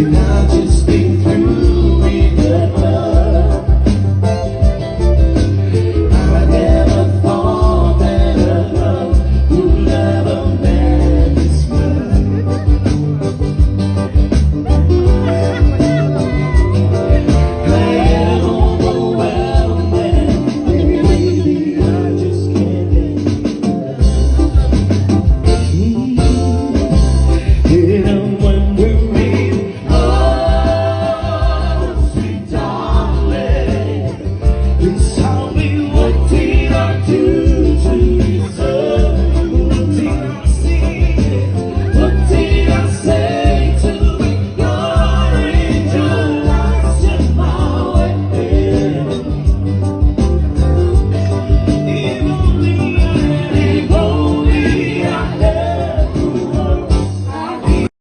And I've just been through with the love. I never thought that a love would love a man this much. I am overwhelmed and baby, I just can't get enough. And I'm wondering, oh, sweet darling,